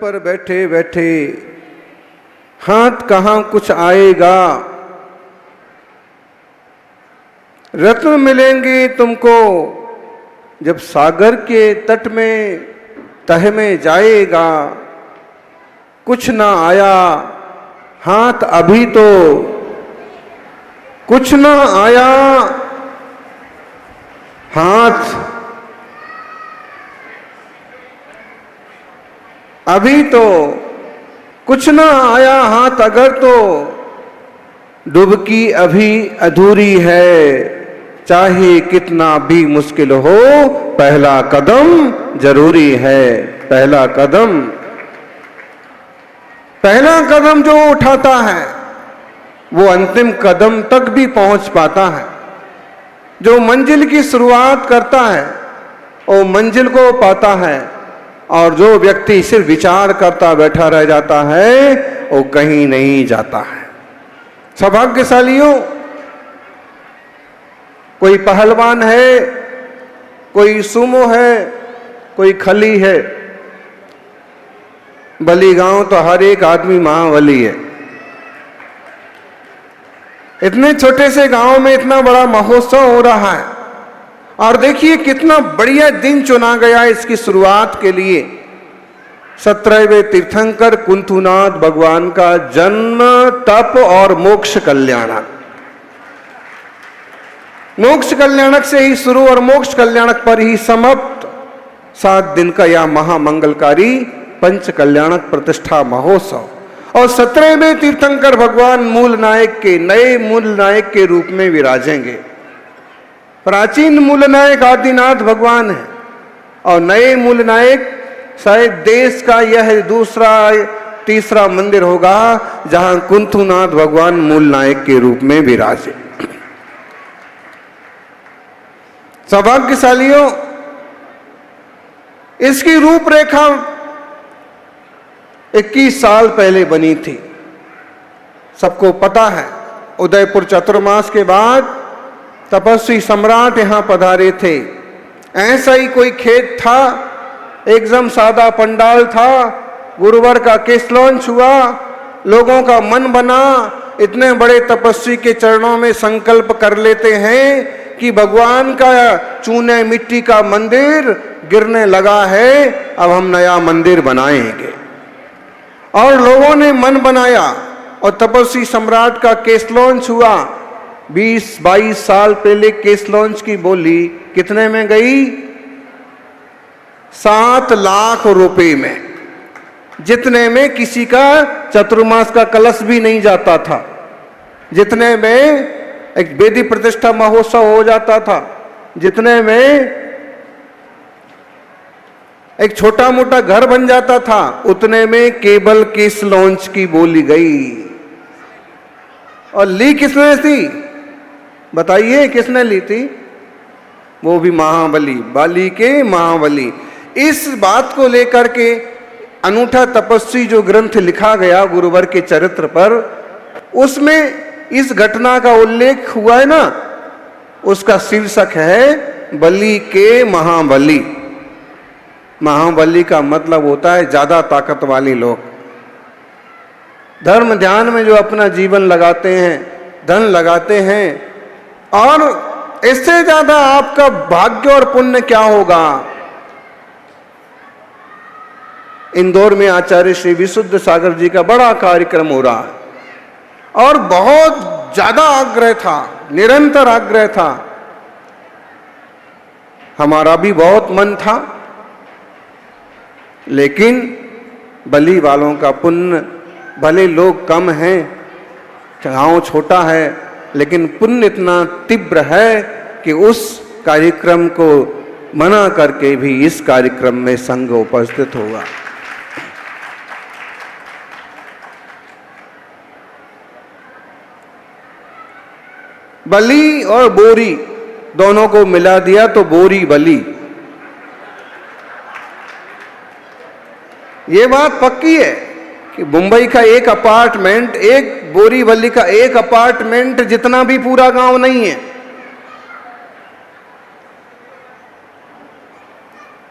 पर बैठे बैठे हाथ कहाँ कुछ आएगा। रत्न मिलेंगे तुमको जब सागर के तट में तह में जाएगा। कुछ ना आया हाथ अभी तो, कुछ ना आया हाथ अभी तो, कुछ ना आया हाथ अगर तो, डुबकी अभी अधूरी है। चाहे कितना भी मुश्किल हो पहला कदम जरूरी है। पहला कदम जो उठाता है वो अंतिम कदम तक भी पहुंच पाता है। जो मंजिल की शुरुआत करता है वो मंजिल को पाता है, और जो व्यक्ति सिर्फ विचार करता बैठा रह जाता है वो कहीं नहीं जाता है। सौभाग्यशालियों, कोई पहलवान है, कोई सुमो है, कोई खली है। बली गांव तो हर एक आदमी महाबली है। इतने छोटे से गांव में इतना बड़ा महोत्सव हो रहा है, और देखिए कितना बढ़िया दिन चुना गया इसकी शुरुआत के लिए। 17वें तीर्थंकर कुंथुनाथ भगवान का जन्म, तप और मोक्ष कल्याणक। मोक्ष कल्याणक से ही शुरू और मोक्ष कल्याणक पर ही समाप्त 7 दिन का यह महामंगलकारी पंच कल्याणक प्रतिष्ठा महोत्सव। और 17वें तीर्थंकर भगवान मूल नायक के, नए मूल नायक के रूप में विराजेंगे। प्राचीन मूल नायक आदिनाथ भगवान है, और नए मूल नायक शायद देश का यह दूसरा तीसरा मंदिर होगा जहां कुंथुनाथ भगवान मूल नायक के रूप में विराजे। सौभाग्यशालियों, इसकी रूपरेखा 21 साल पहले बनी थी। सबको पता है, उदयपुर चतुर्मास के बाद तपस्वी सम्राट यहां पधारे थे। ऐसा ही कोई खेत था, एकदम सादा पंडाल था। गुरुवार का केस लॉन्च हुआ, लोगों का मन बना। इतने बड़े तपस्वी के चरणों में संकल्प कर लेते हैं कि भगवान का चूने मिट्टी का मंदिर गिरने लगा है, अब हम नया मंदिर बनाएंगे। और लोगों ने मन बनाया और तपस्वी सम्राट का केस लॉन्च हुआ। 20-22 साल पहले केस लॉन्च की बोली कितने में गई? 7 लाख रुपए में, जितने में किसी का चतुर्मास का कलश भी नहीं जाता था, जितने में एक वेदी प्रतिष्ठा महोत्सव हो जाता था, जितने में एक छोटा मोटा घर बन जाता था, उतने में केवल केस लॉन्च की बोली गई। और ली किसने थी? बताइए किसने ली थी? वो भी महाबली, बाली के महाबली। इस बात को लेकर के अनूठा तपस्वी जो ग्रंथ लिखा गया गुरुवर के चरित्र पर, उसमें इस घटना का उल्लेख हुआ है ना। उसका शीर्षक है बली के महाबली। महाबली का मतलब होता है ज्यादा ताकत वाले लोग। धर्म ध्यान में जो अपना जीवन लगाते हैं, धन लगाते हैं, और इससे ज्यादा आपका भाग्य और पुण्य क्या होगा। इंदौर में आचार्य श्री विशुद्ध सागर जी का बड़ा कार्यक्रम हो रहा है, और बहुत ज्यादा आग्रह था, निरंतर आग्रह था। हमारा भी बहुत मन था, लेकिन बलि वालों का पुण्य, भले लोग कम हैं, गांव छोटा है, लेकिन पुण्य इतना तीव्र है कि उस कार्यक्रम को मना करके भी इस कार्यक्रम में संघ उपस्थित होगा। बली और बोरी दोनों को मिला दिया तो बोरी बली। ये बात पक्की है कि मुंबई का एक अपार्टमेंट, एक बोरीवली का एक अपार्टमेंट जितना भी पूरा गांव नहीं है।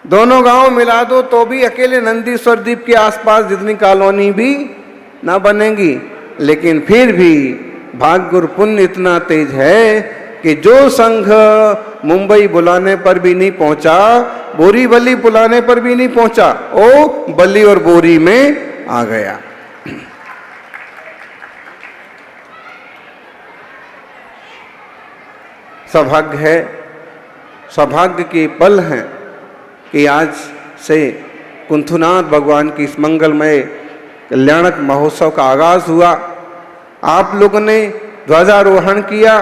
दोनों गांव मिला दो तो भी अकेले नंदीश्वर द्वीप के आसपास जितनी कॉलोनी भी ना बनेगी, लेकिन फिर भी भाग्य और पुण्य इतना तेज है कि जो संघ मुंबई बुलाने पर भी नहीं पहुंचा, बोरीवली बुलाने पर भी नहीं पहुंचा, वो बल्ली और बोरी में आ गया। सौभाग्य है, सौभाग्य के पल हैं कि आज से कुंथुनाथ भगवान की इस मंगलमय कल्याणक महोत्सव का आगाज हुआ। आप लोगों ने ध्वजारोहण किया,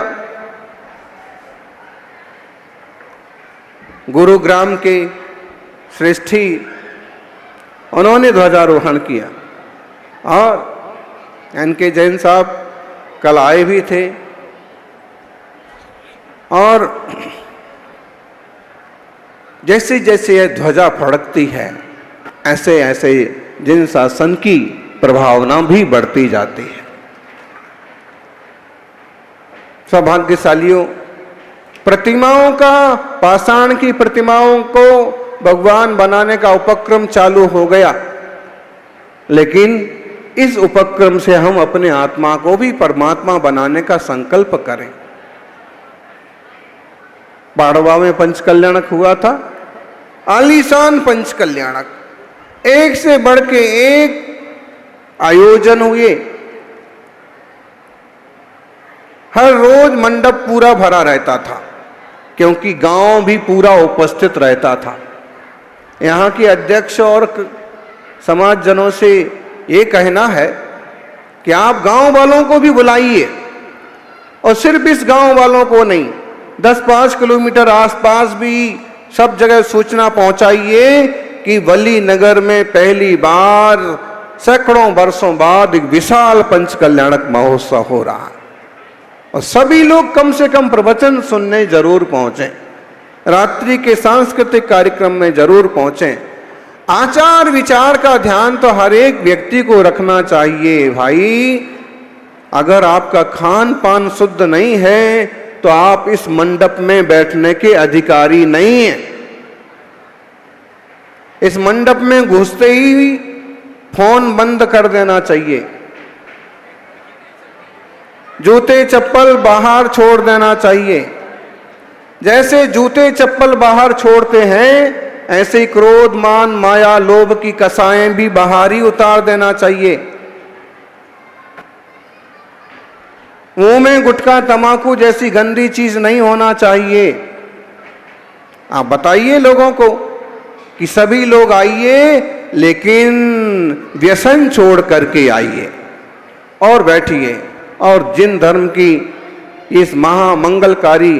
गुरुग्राम के श्रेष्ठी उन्होंने ध्वजारोहण किया, और एनके जैन साहब कल आए भी थे। और जैसे जैसे यह ध्वजा फड़कती है, ऐसे ऐसे जिन शासन की प्रभावना भी बढ़ती जाती है। सौभाग्यशालियों, प्रतिमाओं का, पाषाण की प्रतिमाओं को भगवान बनाने का उपक्रम चालू हो गया, लेकिन इस उपक्रम से हम अपने आत्मा को भी परमात्मा बनाने का संकल्प करें। बाड़वा में पंचकल्याणक हुआ था, आलीशान पंचकल्याणक, एक से बढ़ के एक आयोजन हुए। हर रोज मंडप पूरा भरा रहता था, क्योंकि गांव भी पूरा उपस्थित रहता था। यहाँ के अध्यक्ष और समाजजनों से ये कहना है कि आप गांव वालों को भी बुलाइए, और सिर्फ इस गांव वालों को नहीं, 10-5 किलोमीटर आसपास भी सब जगह सूचना पहुंचाइए कि वली नगर में पहली बार सैकड़ों वर्षों बाद एक विशाल पंचकल्याणक महोत्सव हो रहा है, और सभी लोग कम से कम प्रवचन सुनने जरूर पहुंचे, रात्रि के सांस्कृतिक कार्यक्रम में जरूर पहुंचे। आचार विचार का ध्यान तो हर एक व्यक्ति को रखना चाहिए। भाई, अगर आपका खान पान शुद्ध नहीं है तो आप इस मंडप में बैठने के अधिकारी नहीं हैं। इस मंडप में घुसते ही फोन बंद कर देना चाहिए, जूते चप्पल बाहर छोड़ देना चाहिए। जैसे जूते चप्पल बाहर छोड़ते हैं, ऐसे क्रोध, मान, माया, लोभ की कसाएं भी बाहर ही उतार देना चाहिए। मुंह में गुटखा, तमाकू जैसी गंदी चीज नहीं होना चाहिए। आप बताइए लोगों को कि सभी लोग आइए, लेकिन व्यसन छोड़ करके आइए और बैठिए, और जिन धर्म की इस महामंगलकारी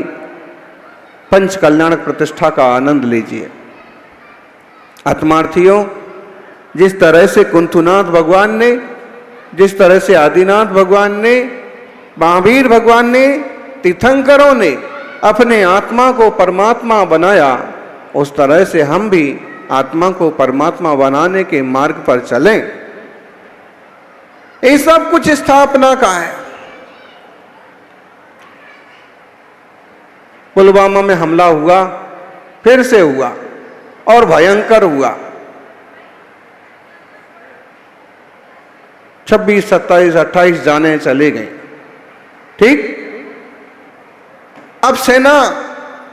पंच कल्याणक प्रतिष्ठा का आनंद लीजिए। आत्मार्थियों, जिस तरह से कुंथुनाथ भगवान ने, जिस तरह से आदिनाथ भगवान ने, महावीर भगवान ने, तीर्थंकरों ने अपने आत्मा को परमात्मा बनाया, उस तरह से हम भी आत्मा को परमात्मा बनाने के मार्ग पर चलें। ये सब कुछ स्थापना का है। पुलवामा में हमला हुआ, फिर से हुआ और भयंकर हुआ। 26, 27, 28 जाने चले गए। ठीक, अब सेना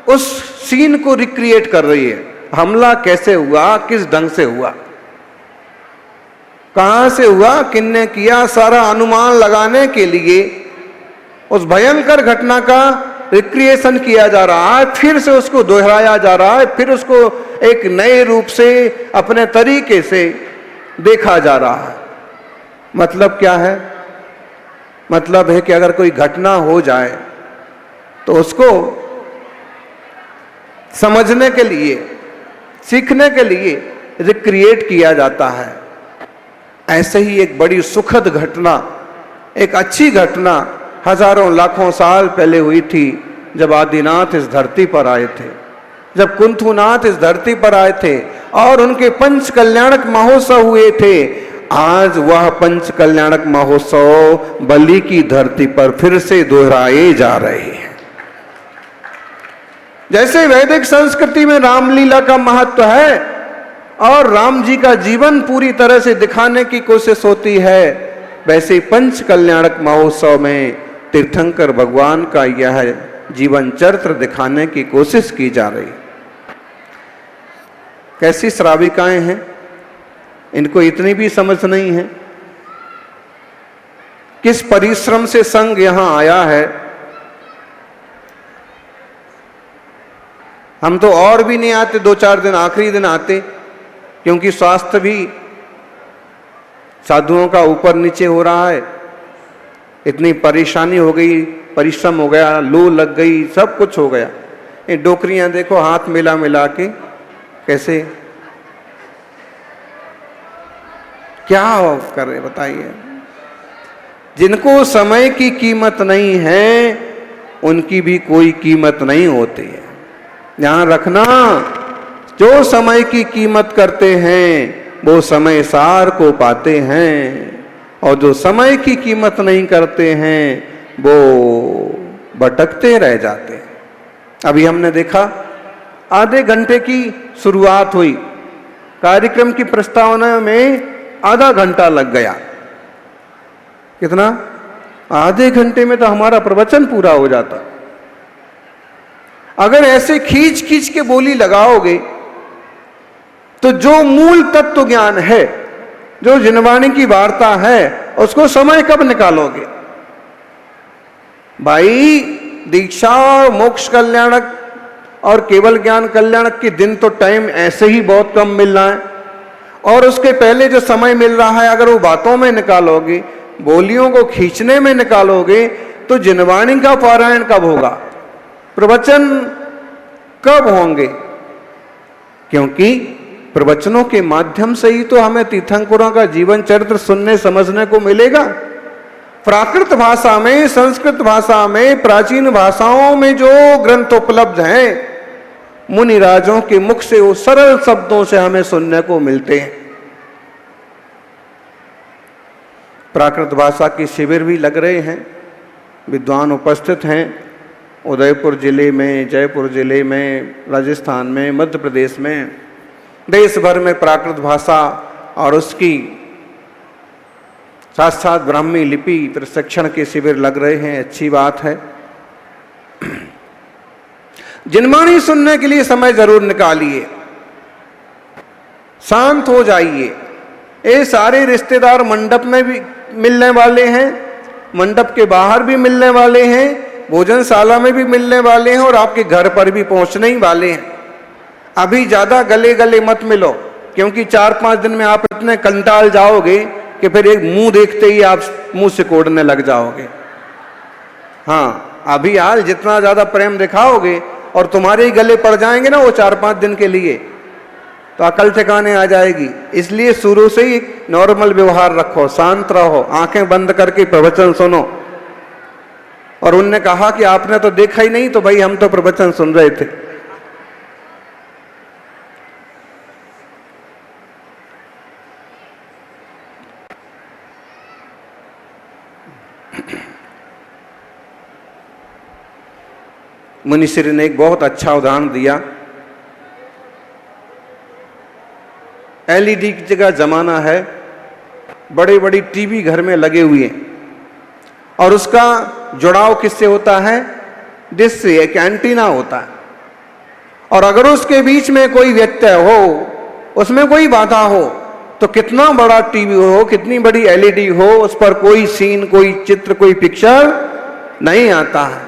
उस सीन को रिक्रिएट कर रही है। हमला कैसे हुआ, किस ढंग से हुआ, कहां से हुआ, किसने किया, सारा अनुमान लगाने के लिए उस भयंकर घटना का रिक्रिएशन किया जा रहा है, फिर से उसको दोहराया जा रहा है, फिर उसको एक नए रूप से अपने तरीके से देखा जा रहा है। मतलब क्या है? मतलब है कि अगर कोई घटना हो जाए तो उसको समझने के लिए, सीखने के लिए रिक्रिएट किया जाता है। ऐसे ही एक बड़ी सुखद घटना, एक अच्छी घटना हजारों लाखों साल पहले हुई थी, जब आदिनाथ इस धरती पर आए थे, जब कुंथुनाथ इस धरती पर आए थे और उनके पंच कल्याणक महोत्सव हुए थे। आज वह पंच कल्याणक महोत्सव बलि की धरती पर फिर से दोहराए जा रहे हैं। जैसे वैदिक संस्कृति में रामलीला का महत्व है और राम जी का जीवन पूरी तरह से दिखाने की कोशिश होती है, वैसे पंच कल्याणक महोत्सव में तीर्थंकर भगवान का यह जीवन चरित्र दिखाने की कोशिश की जा रही। कैसी श्राविकाएं हैं, इनको इतनी भी समझ नहीं है किस परिश्रम से संघ यहां आया है। हम तो और भी नहीं आते, 2-4 दिन आखिरी दिन आते, क्योंकि स्वास्थ्य भी साधुओं का ऊपर नीचे हो रहा है। इतनी परेशानी हो गई, परिश्रम हो गया, लू लग गई, सब कुछ हो गया। ये डोकरियां देखो हाथ मिला मिला के कैसे क्या कर रहे बताइए। जिनको समय की कीमत नहीं है उनकी भी कोई कीमत नहीं होती है। ध्यान रखना, जो समय की कीमत करते हैं वो समय सार को पाते हैं, और जो समय की कीमत नहीं करते हैं वो भटकते रह जाते हैं। अभी हमने देखा आधे घंटे की शुरुआत हुई, कार्यक्रम की प्रस्तावना में आधा घंटा लग गया। कितना? आधे घंटे में तो हमारा प्रवचन पूरा हो जाता। अगर ऐसे खींच खींच के बोली लगाओगे तो जो मूल तत्व ज्ञान है, जो जिनवाणी की वार्ता है, उसको समय कब निकालोगे? भाई दीक्षा और मोक्ष कल्याणक और केवल ज्ञान कल्याणक के दिन तो टाइम ऐसे ही बहुत कम मिल रहा है, और उसके पहले जो समय मिल रहा है अगर वो बातों में निकालोगे, बोलियों को खींचने में निकालोगे, तो जिनवाणी का पारायण कब होगा, प्रवचन कब होंगे? क्योंकि प्रवचनों के माध्यम से ही तो हमें तीर्थंकरों का जीवन चरित्र सुनने समझने को मिलेगा। प्राकृत भाषा में, संस्कृत भाषा में, प्राचीन भाषाओं में जो ग्रंथ उपलब्ध हैं, मुनिराजों के मुख से वो सरल शब्दों से हमें सुनने को मिलते हैं। प्राकृत भाषा के शिविर भी लग रहे हैं, विद्वान उपस्थित हैं उदयपुर जिले में, जयपुर जिले में, राजस्थान में, मध्य प्रदेश में, देश भर में प्राकृत भाषा और उसकी साथ साथ ब्राह्मी लिपि प्रशिक्षण के शिविर लग रहे हैं। अच्छी बात है। जिनवाणी सुनने के लिए समय जरूर निकालिए, शांत हो जाइए। ये सारे रिश्तेदार मंडप में भी मिलने वाले हैं, मंडप के बाहर भी मिलने वाले हैं, भोजनशाला में भी मिलने वाले हैं, और आपके घर पर भी पहुंचने ही वाले हैं। अभी ज्यादा गले गले मत मिलो, क्योंकि 4-5 दिन में आप इतने कंटाल जाओगे कि फिर एक मुंह देखते ही आप मुंह सिकोड़ने लग जाओगे। हाँ, अभी हाल जितना ज्यादा प्रेम दिखाओगे और तुम्हारे ही गले पड़ जाएंगे ना वो 4-5 दिन के लिए, तो अकल ठिकाने आ जाएगी। इसलिए शुरू से ही नॉर्मल व्यवहार रखो, शांत रहो, आंखें बंद करके प्रवचन सुनो। और उनने कहा कि आपने तो देखा ही नहीं, तो भाई हम तो प्रवचन सुन रहे थे। मुनिश्री ने एक बहुत अच्छा उदाहरण दिया। एलईडी की जगह जमाना है, बड़े बड़ी टीवी घर में लगे हुए हैं, और उसका जुड़ाव किससे होता है? डिश से, एक एंटीना होता है। और अगर उसके बीच में कोई व्यत्यय हो, उसमें कोई बाधा हो, तो कितना बड़ा टीवी हो, कितनी बड़ी एलईडी हो, उस पर कोई सीन, कोई चित्र, कोई पिक्चर नहीं आता है।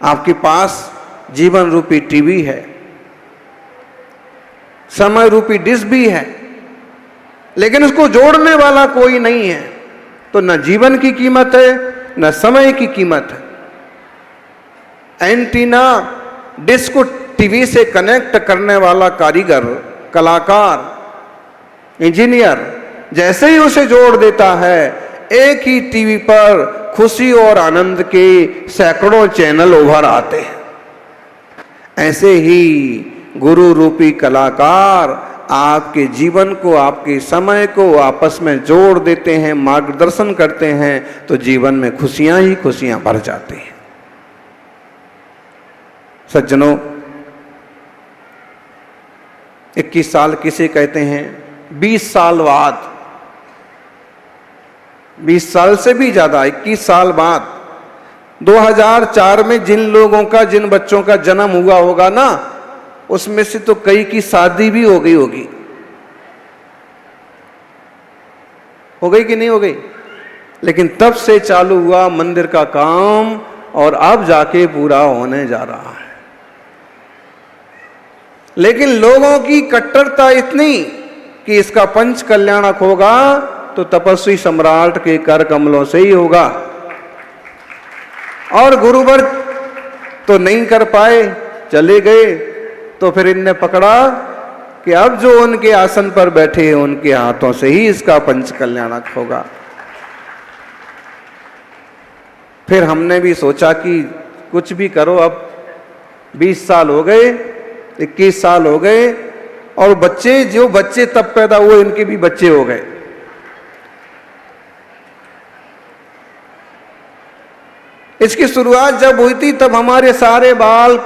आपके पास जीवन रूपी टीवी है, समय रूपी डिश भी है, लेकिन उसको जोड़ने वाला कोई नहीं है, तो न जीवन की कीमत है न समय की कीमत है। एंटीना डिश को टीवी से कनेक्ट करने वाला कारीगर, कलाकार, इंजीनियर जैसे ही उसे जोड़ देता है, एक ही टीवी पर खुशी और आनंद के सैकड़ों चैनल उभर आते हैं। ऐसे ही गुरु रूपी कलाकार आपके जीवन को, आपके समय को आपस में जोड़ देते हैं, मार्गदर्शन करते हैं, तो जीवन में खुशियां ही खुशियां भर जाती हैं। सज्जनों, 21 साल किसे कहते हैं? 20 साल बाद, 20 साल से भी ज्यादा, 21 साल बाद 2004 में जिन लोगों का, जिन बच्चों का जन्म हुआ होगा ना, उसमें से तो कई की शादी भी हो गई होगी। हो गई कि नहीं हो गई? लेकिन तब से चालू हुआ मंदिर का काम और अब जाके पूरा होने जा रहा है। लेकिन लोगों की कट्टरता इतनी कि इसका पंच कल्याणक होगा तो तपस्वी सम्राट के कर कमलों से ही होगा। और गुरुवर तो नहीं कर पाए, चले गए, तो फिर इनने पकड़ा कि अब जो उनके आसन पर बैठे हैं उनके हाथों से ही इसका पंच कल्याणक होगा। फिर हमने भी सोचा कि कुछ भी करो, अब 20 साल हो गए, 21 साल हो गए, और बच्चे, जो बच्चे तब पैदा हुए इनके भी बच्चे हो गए। इसकी शुरुआत जब हुई थी तब हमारे सारे बाल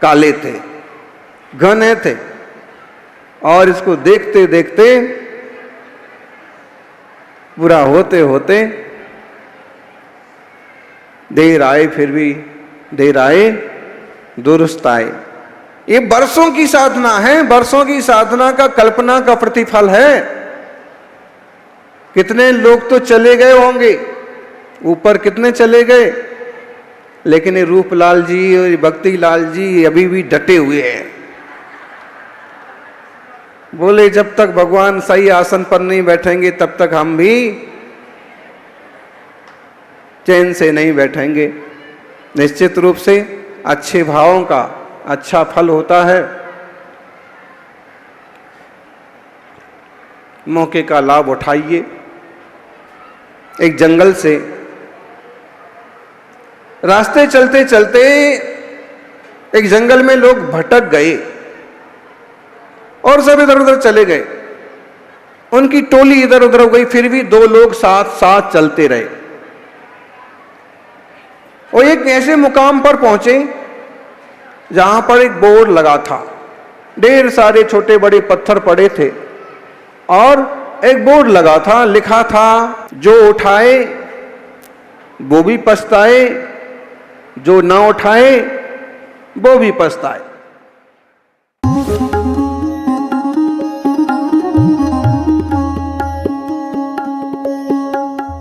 काले थे, घने थे, और इसको देखते देखते बुरा होते होते देर आए, फिर भी देर आए दुरुस्त आए। ये बरसों की साधना है, बरसों की साधना का, कल्पना का प्रतिफल है। कितने लोग तो चले गए होंगे ऊपर, कितने चले गए, लेकिन ये रूपलाल जी और भक्ति लाल जी अभी भी डटे हुए हैं। बोले जब तक भगवान सही आसन पर नहीं बैठेंगे तब तक हम भी चैन से नहीं बैठेंगे। निश्चित रूप से अच्छे भावों का अच्छा फल होता है। मौके का लाभ उठाइए। एक जंगल से रास्ते चलते चलते एक जंगल में लोग भटक गए और सब इधर उधर चले गए। उनकी टोली इधर उधर हो गई, फिर भी 2 लोग साथ साथ चलते रहे और एक ऐसे मुकाम पर पहुंचे जहां पर एक बोर्ड लगा था। ढेर सारे छोटे बड़े पत्थर पड़े थे और एक बोर्ड लगा था, लिखा था जो उठाए वो भी पछताए, जो ना उठाए वो भी पछताए।